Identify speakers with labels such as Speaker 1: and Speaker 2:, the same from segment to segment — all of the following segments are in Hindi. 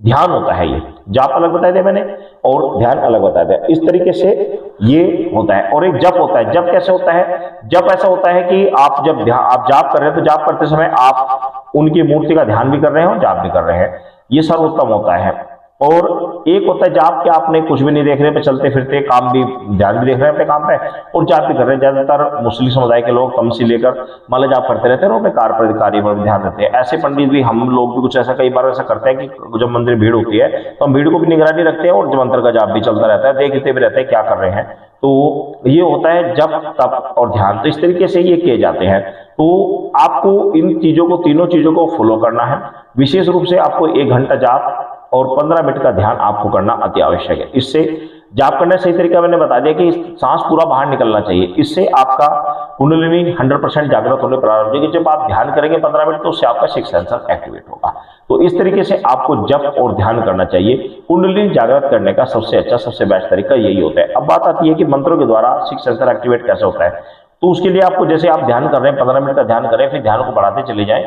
Speaker 1: ध्यान होता है। ये जाप अलग बता दिया मैंने और ध्यान अलग बता दिया। इस तरीके से ये होता है। और एक जप होता है। जप कैसे होता है? जप ऐसा होता है कि आप जब आप जाप कर रहे हैं तो जाप करते समय आप उनकी मूर्ति का ध्यान भी कर रहे हैं और जाप भी कर रहे हैं, ये सर्वोत्तम होता है। और एक होता है जाप कि आपने कुछ भी नहीं देख रहे पे चलते फिरते काम भी, ध्यान भी देख रहे हैं अपने काम पे और जाप भी कर रहे हैं। ज्यादातर मुस्लिम समुदाय के लोग कम से लेकर मान लो जाप करते रहते हैं और अपने कार्य पर ध्यान देते हैं। ऐसे पंडित भी, हम लोग भी कुछ ऐसा कई बार ऐसा करते हैं कि जब मंदिर भीड़ होती है तो हम भीड़ को भी निगरानी रखते हैं और मंत्र का जाप भी चलता रहता है, देखते भी रहते हैं क्या कर रहे हैं। तो ये होता है जप, तप और ध्यान। तो इस तरीके से ये किए जाते हैं। तो आपको इन चीजों को, तीनों चीजों को फॉलो करना है। विशेष रूप से आपको 1 घंटा जाप और 15 मिनट का ध्यान आपको करना अति आवश्यक है। इससे जाप करने सही तरीका मैंने बता दिया कि सांस पूरा बाहर निकलना चाहिए। इससे आपका कुंडलिनी 100% जागृत होने प्रारंभ होगी। जब आप ध्यान करेंगे 15 मिनट तो उससे आपका सिक्स सेंसर एक्टिवेट होगा। तो इस तरीके से आपको जप और ध्यान करना चाहिए। कुंडलिनी जागृत करने का सबसे अच्छा, सबसे बेस्ट तरीका यही होता है। अब बात आती है कि मंत्रों के द्वारा सिक्स सेंसर एक्टिवेट कैसे होता है। तो उसके लिए आपको, जैसे आप ध्यान कर रहे हैं, 15 मिनट का ध्यान करें, फिर ध्यान को बढ़ाते चले जाएं।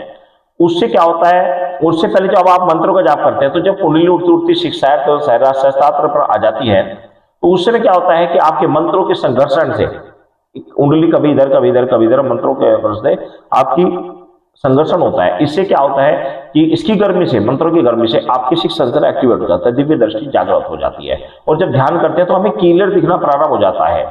Speaker 1: उससे क्या होता है, उससे पहले जब आप मंत्रों का जाप करते हैं तो जब कुंडली उठती उठती शिक्षा सहस्त्रास्त्र पर आ जाती है तो उस समय क्या होता है कि आपके मंत्रों के संघर्षण से कुंडली कभी इधर कभी इधर कभी इधर, मंत्रों के से आपकी संघर्षण होता है। इससे क्या होता है कि इसकी गर्मी से, मंत्रों की गर्मी से आपकी सिक्स सेंसर एक्टिवेट हो जाता है, दिव्य दृष्टि जागृत हो जाती है। और जब ध्यान करते हैं तो हमें क्लियर दिखना प्रारंभ हो जाता है।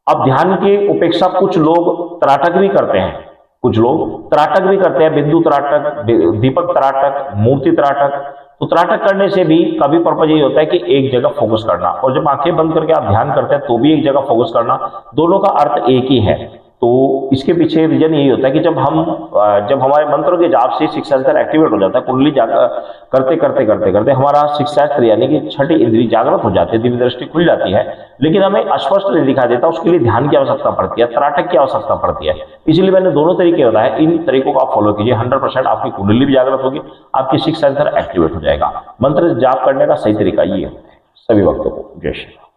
Speaker 1: अब ध्यान की उपेक्षा कुछ लोग त्राटक भी करते हैं, कुछ लोग त्राटक भी करते हैं, बिंदु त्राटक, दीपक त्राटक, मूर्ति त्राटक। तो त्राटक करने से भी कभी पर्पज यही होता है कि एक जगह फोकस करना, और जब आंखें बंद करके आप ध्यान करते हैं तो भी एक जगह फोकस करना, दोनों का अर्थ एक ही है। तो इसके पीछे रीजन यही होता है कि जब हमारे मंत्रों के जाप से सिक्स सेंसर एक्टिवेट हो जाता है, कुंडली करते करते करते करते हमारा सिक्स सेंसर यानी कि छठी इंद्रिय जागृत हो जाती है, दिव्य दृष्टि खुल जाती है, लेकिन हमें अस्पष्ट नहीं दिखाई देता। उसके लिए ध्यान की आवश्यकता पड़ती है, त्राटक की आवश्यकता पड़ती है। इसलिए मैंने दोनों तरीके बताए, इन तरीकों को आप फॉलो कीजिए, 100% आपकी कुंडली भी जागृत होगी, आपकी सिक्स सेंसर एक्टिवेट हो जाएगा। मंत्र जाप करने का सही तरीका ये होता है। सभी भक्तों को जय श्री राम।